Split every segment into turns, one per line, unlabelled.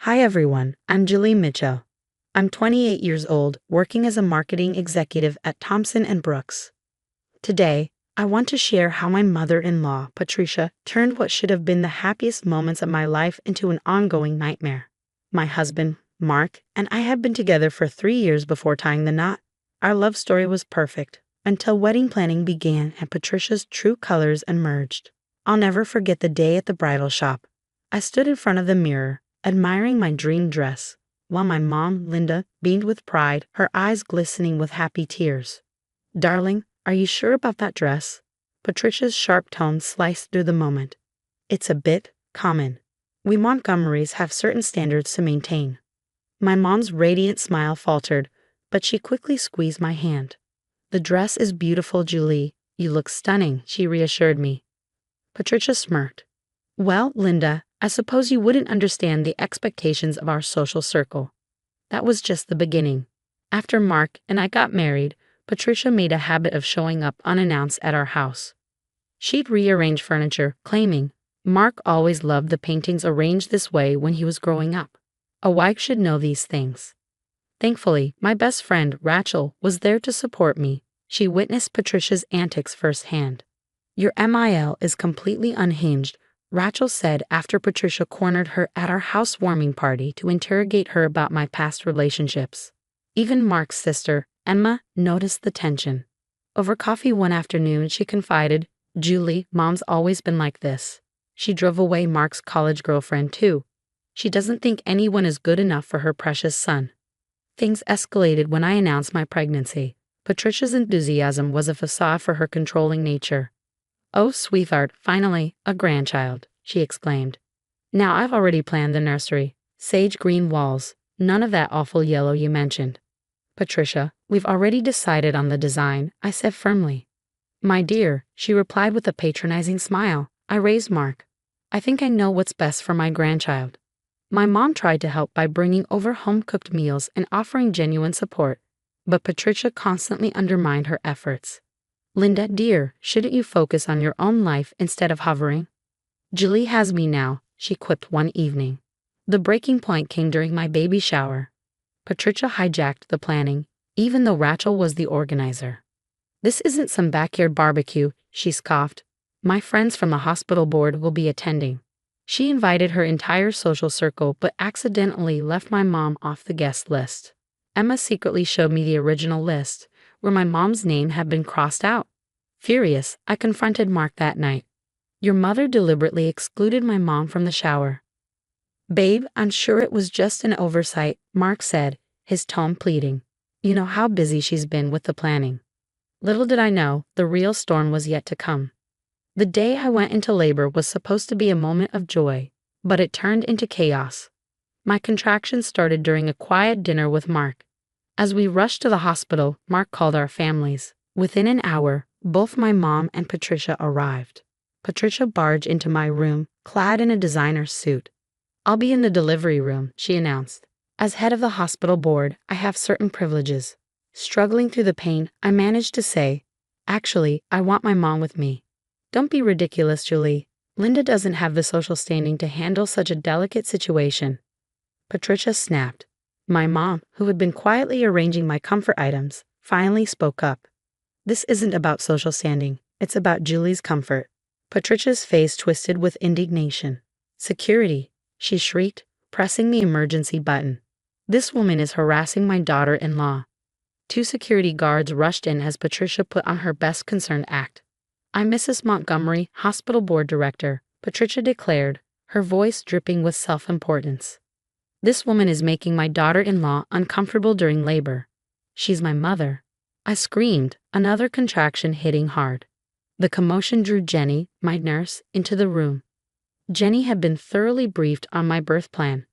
Hi everyone, I'm Julie Mitchell. I'm 28 years old, working as a marketing executive at Thompson & Brooks. Today, I want to share how my mother-in-law, Patricia, turned what should have been the happiest moments of my life into an ongoing nightmare. My husband, Mark, and I had been together for 3 years before tying the knot. Our love story was perfect, until wedding planning began and Patricia's true colors emerged. I'll never forget the day at the bridal shop. I stood in front of the mirror, admiring my dream dress, while my mom, Linda, beamed with pride, her eyes glistening with happy tears. "Darling, are you sure about that dress?" Patricia's sharp tones sliced through the moment. "It's a bit common. We Montgomerys have certain standards to maintain." My mom's radiant smile faltered, but she quickly squeezed my hand. "The dress is beautiful, Julie. You look stunning," she reassured me. Patricia smirked. "Well, Linda, I suppose you wouldn't understand the expectations of our social circle." That was just the beginning. After Mark and I got married, Patricia made a habit of showing up unannounced at our house. She'd rearrange furniture, claiming, "Mark always loved the paintings arranged this way when he was growing up. A wife should know these things." Thankfully, my best friend, Rachel, was there to support me. She witnessed Patricia's antics firsthand. "Your MIL is completely unhinged," Rachel said after Patricia cornered her at our housewarming party to interrogate her about my past relationships. Even Mark's sister, Emma, noticed the tension. Over coffee one afternoon, she confided, "Julie, Mom's always been like this. She drove away Mark's college girlfriend, too. She doesn't think anyone is good enough for her precious son." Things escalated when I announced my pregnancy. Patricia's enthusiasm was a facade for her controlling nature. "Oh, sweetheart, finally, a grandchild," she exclaimed. "Now I've already planned the nursery. Sage green walls, none of that awful yellow you mentioned." "Patricia, we've already decided on the design," I said firmly. "My dear," she replied with a patronizing smile. I raised Mark. "I think I know what's best for my grandchild." My mom tried to help by bringing over home-cooked meals and offering genuine support, but Patricia constantly undermined her efforts. "Linda, dear, shouldn't you focus on your own life instead of hovering?" "Julie has me now," she quipped one evening. The breaking point came during my baby shower. Patricia hijacked the planning, even though Rachel was the organizer. "This isn't some backyard barbecue," she scoffed. "My friends from the hospital board will be attending." She invited her entire social circle but accidentally left my mom off the guest list. Emma secretly showed me the original list, where my mom's name had been crossed out. Furious, I confronted Mark that night. "Your mother deliberately excluded my mom from the shower." "Babe, I'm sure it was just an oversight," Mark said, his tone pleading. "You know how busy she's been with the planning." Little did I know, the real storm was yet to come. The day I went into labor was supposed to be a moment of joy, but it turned into chaos. My contractions started during a quiet dinner with Mark. As we rushed to the hospital, Mark called our families. Within an hour, both my mom and Patricia arrived. Patricia barged into my room, clad in a designer suit. "I'll be in the delivery room," she announced. "As head of the hospital board, I have certain privileges." Struggling through the pain, I managed to say, "Actually, I want my mom with me." "Don't be ridiculous, Julie. Linda doesn't have the social standing to handle such a delicate situation." Patricia snapped. My mom, who had been quietly arranging my comfort items, finally spoke up. "This isn't about social standing. It's about Julie's comfort." Patricia's face twisted with indignation. "Security," she shrieked, pressing the emergency button. "This woman is harassing my daughter-in-law." 2 security guards rushed in as Patricia put on her best concerned act. "I'm Mrs. Montgomery, hospital board director," Patricia declared, her voice dripping with self-importance. "This woman is making my daughter-in-law uncomfortable during labor. She's my mother." I screamed, another contraction hitting hard. The commotion drew Jenny, my nurse, into the room. Jenny had been thoroughly briefed on my birth plan.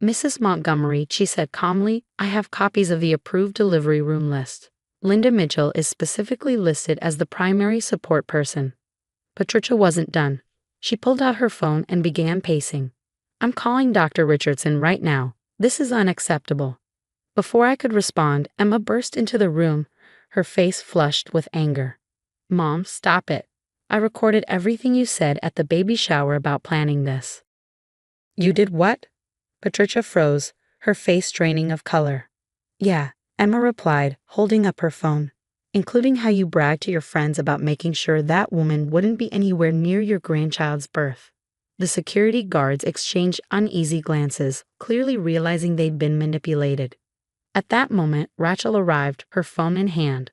"Mrs. Montgomery," she said calmly, "I have copies of the approved delivery room list. Linda Mitchell is specifically listed as the primary support person." Patricia wasn't done. She pulled out her phone and began pacing. "I'm calling Dr. Richardson right now. This is unacceptable." Before I could respond, Emma burst into the room, her face flushed with anger. "Mom, stop it. I recorded everything you said at the baby shower about planning this." "You did what?" Patricia froze, her face draining of color. Yeah, Emma replied, holding up her phone. Including how you bragged to your friends about making sure that woman wouldn't be anywhere near your grandchild's birth. The security guards exchanged uneasy glances, clearly realizing they'd been manipulated. At that moment, Rachel arrived, her phone in hand.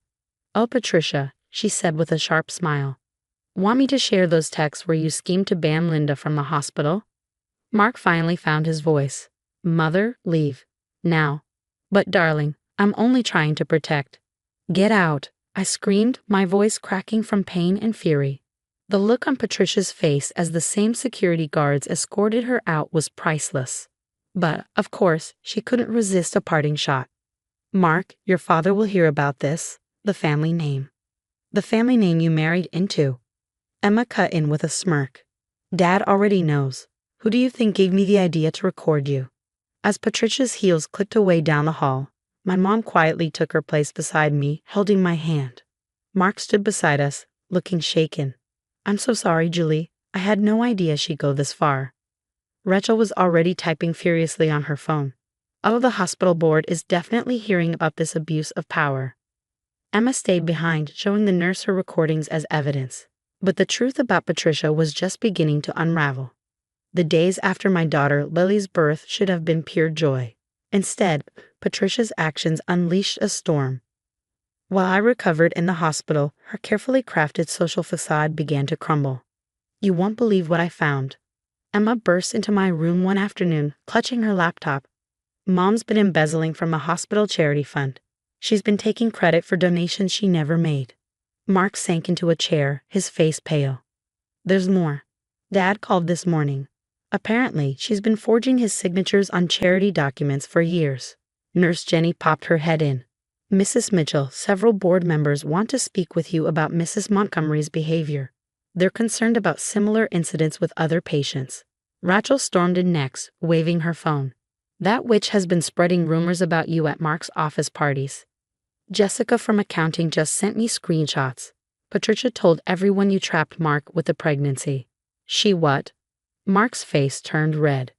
Oh, Patricia, she said with a sharp smile. Want me to share those texts where you schemed to ban Linda from the hospital? Mark finally found his voice. Mother, leave. Now. But darling, I'm only trying to protect. Get out, I screamed, my voice cracking from pain and fury. The look on Patricia's face as the same security guards escorted her out was priceless. But, of course, she couldn't resist a parting shot. Mark, your father will hear about this. The family name. The family name you married into. Emma cut in with a smirk. Dad already knows. Who do you think gave me the idea to record you? As Patricia's heels clicked away down the hall, my mom quietly took her place beside me, holding my hand. Mark stood beside us, looking shaken. I'm so sorry, Julie. I had no idea she'd go this far. Rachel was already typing furiously on her phone. Oh, the hospital board is definitely hearing about this abuse of power. Emma stayed behind, showing the nurse her recordings as evidence. But the truth about Patricia was just beginning to unravel. The days after my daughter Lily's birth should have been pure joy. Instead, Patricia's actions unleashed a storm. While I recovered in the hospital, her carefully crafted social facade began to crumble. You won't believe what I found. Emma burst into my room one afternoon, clutching her laptop. Mom's been embezzling from a hospital charity fund. She's been taking credit for donations she never made. Mark sank into a chair, his face pale. There's more. Dad called this morning. Apparently, she's been forging his signatures on charity documents for years. Nurse Jenny popped her head in. Mrs. Mitchell, several board members want to speak with you about Mrs. Montgomery's behavior. They're concerned about similar incidents with other patients. Rachel stormed in next, waving her phone. That witch has been spreading rumors about you at Mark's office parties. Jessica from accounting just sent me screenshots. Patricia told everyone you trapped Mark with the pregnancy. She what? Mark's face turned red.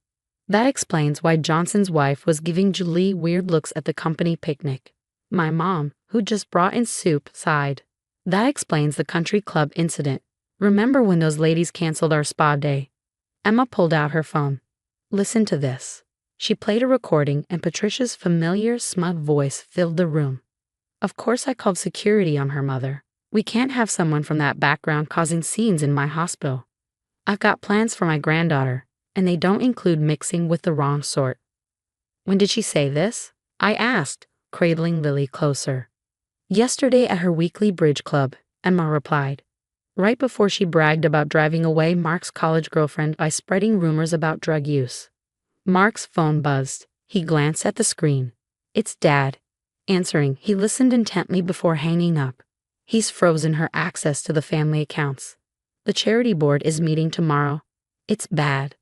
That explains why Johnson's wife was giving Julie weird looks at the company picnic. My mom, who just brought in soup, sighed. That explains the country club incident. Remember when those ladies canceled our spa day? Emma pulled out her phone. Listen to this. She played a recording and Patricia's familiar, smug voice filled the room. Of course I called security on her mother. We can't have someone from that background causing scenes in my hospital. I've got plans for my granddaughter, and they don't include mixing with the wrong sort. When did she say this? I asked, cradling Lily closer. Yesterday at her weekly bridge club, Emma replied. Right before she bragged about driving away Mark's college girlfriend by spreading rumors about drug use. Mark's phone buzzed. He glanced at the screen. It's Dad. Answering, he listened intently before hanging up. He's frozen her access to the family accounts. The charity board is meeting tomorrow. It's bad.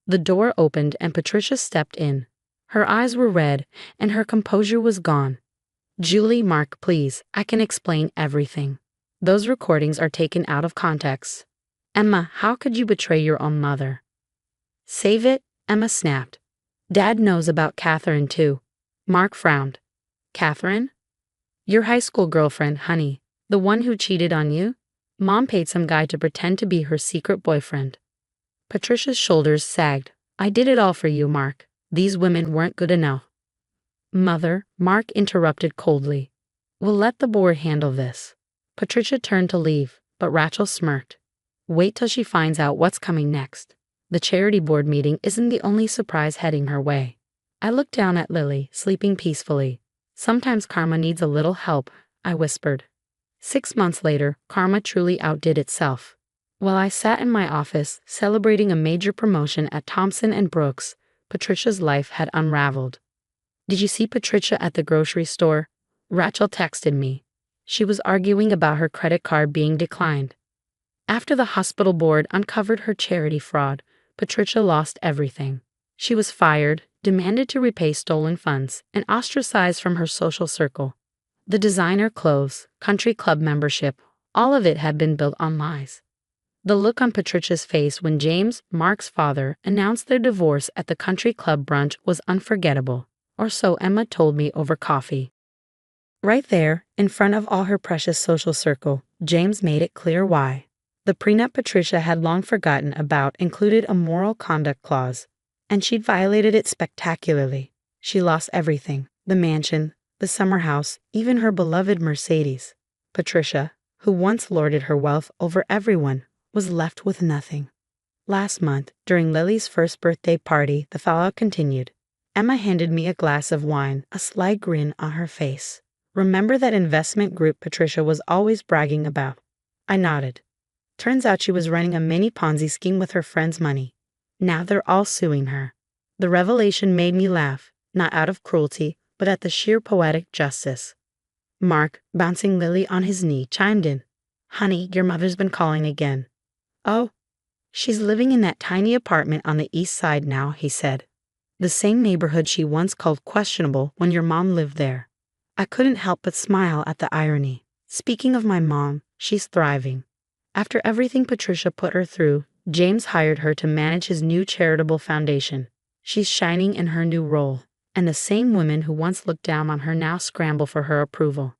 The door opened and Patricia stepped in. Her eyes were red and her composure was gone. Julie, Mark, please, I can explain everything. Those recordings are taken out of context. Emma, how could you betray your own mother? Save it, Emma snapped. Dad knows about Catherine too. Mark frowned. Catherine? Your high school girlfriend, honey. The one who cheated on you? Mom paid some guy to pretend to be her secret boyfriend. Patricia's shoulders sagged. I did it all for you, Mark. These women weren't good enough. Mother, Mark interrupted coldly. We'll let the board handle this. Patricia turned to leave, but Rachel smirked. Wait till she finds out what's coming next. The charity board meeting isn't the only surprise heading her way. I looked down at Lily, sleeping peacefully. Sometimes karma needs a little help, I whispered. 6 months later, karma truly outdid itself. While I sat in my office, celebrating a major promotion at Thompson & Brooks, Patricia's life had unraveled. Did you see Patricia at the grocery store? Rachel texted me. She was arguing about her credit card being declined. After the hospital board uncovered her charity fraud, Patricia lost everything. She was fired, demanded to repay stolen funds, and ostracized from her social circle. The designer clothes, country club membership, all of it had been built on lies. The look on Patricia's face when James, Mark's father, announced their divorce at the country club brunch was unforgettable, or so Emma told me over coffee. Right there, in front of all her precious social circle, James made it clear why. The prenup Patricia had long forgotten about included a moral conduct clause, and she'd violated it spectacularly. She lost everything: the mansion, the summer house, even her beloved Mercedes. Patricia, who once lorded her wealth over everyone, was left with nothing. Last month, during Lily's first birthday party, the fallout continued. Emma handed me a glass of wine, a sly grin on her face. "Remember that investment group Patricia was always bragging about?" I nodded. Turns out she was running a mini Ponzi scheme with her friends' money. Now they're all suing her. The revelation made me laugh, not out of cruelty, but at the sheer poetic justice. Mark, bouncing Lily on his knee, chimed in. "Honey, your mother's been calling again." "Oh, she's living in that tiny apartment on the east side now," he said. "The same neighborhood she once called questionable when your mom lived there." I couldn't help but smile at the irony. Speaking of my mom, she's thriving. After everything Patricia put her through, James hired her to manage his new charitable foundation. She's shining in her new role, and the same women who once looked down on her now scramble for her approval.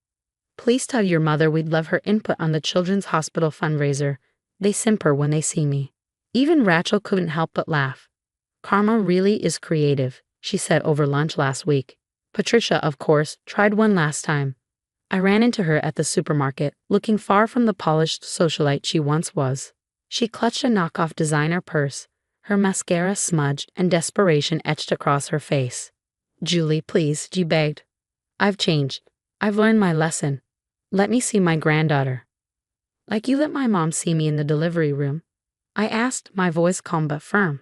"Please tell your mother we'd love her input on the Children's Hospital fundraiser." They simper when they see me. Even Rachel couldn't help but laugh. "Karma really is creative," she said over lunch last week. Patricia, of course, tried one last time. I ran into her at the supermarket, looking far from the polished socialite she once was. She clutched a knockoff designer purse, her mascara smudged and desperation etched across her face. "Julie, please," she begged. "I've changed. I've learned my lesson. Let me see my granddaughter." "Like you let my mom see me in the delivery room?" I asked, my voice calm but firm.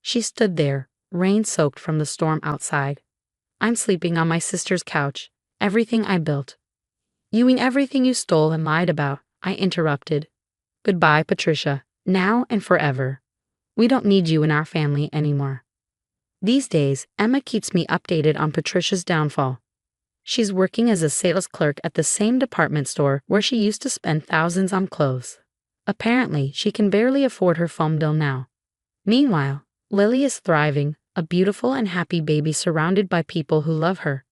She stood there, rain-soaked from the storm outside. "I'm sleeping on my sister's couch. Everything I built." "You mean everything you stole and lied about?" I interrupted. "Goodbye, Patricia, now and forever. We don't need you in our family anymore." These days, Emma keeps me updated on Patricia's downfall. She's working as a sales clerk at the same department store where she used to spend thousands on clothes. Apparently, she can barely afford her phone bill now. Meanwhile, Lily is thriving, a beautiful and happy baby surrounded by people who love her.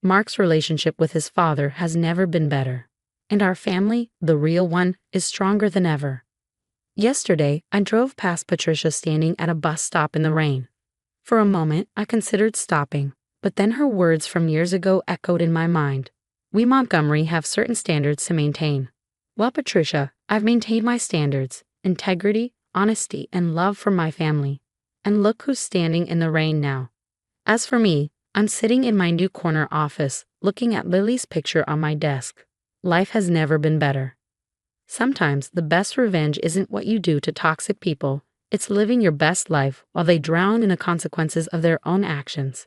Mark's relationship with his father has never been better. And our family, the real one, is stronger than ever. Yesterday, I drove past Patricia standing at a bus stop in the rain. For a moment, I considered stopping, but then her words from years ago echoed in my mind. We Montgomery have certain standards to maintain. Well, Patricia, I've maintained my standards: integrity, honesty, and love for my family. And look who's standing in the rain now. As for me, I'm sitting in my new corner office, looking at Lily's picture on my desk. Life has never been better. Sometimes the best revenge isn't what you do to toxic people, it's living your best life while they drown in the consequences of their own actions.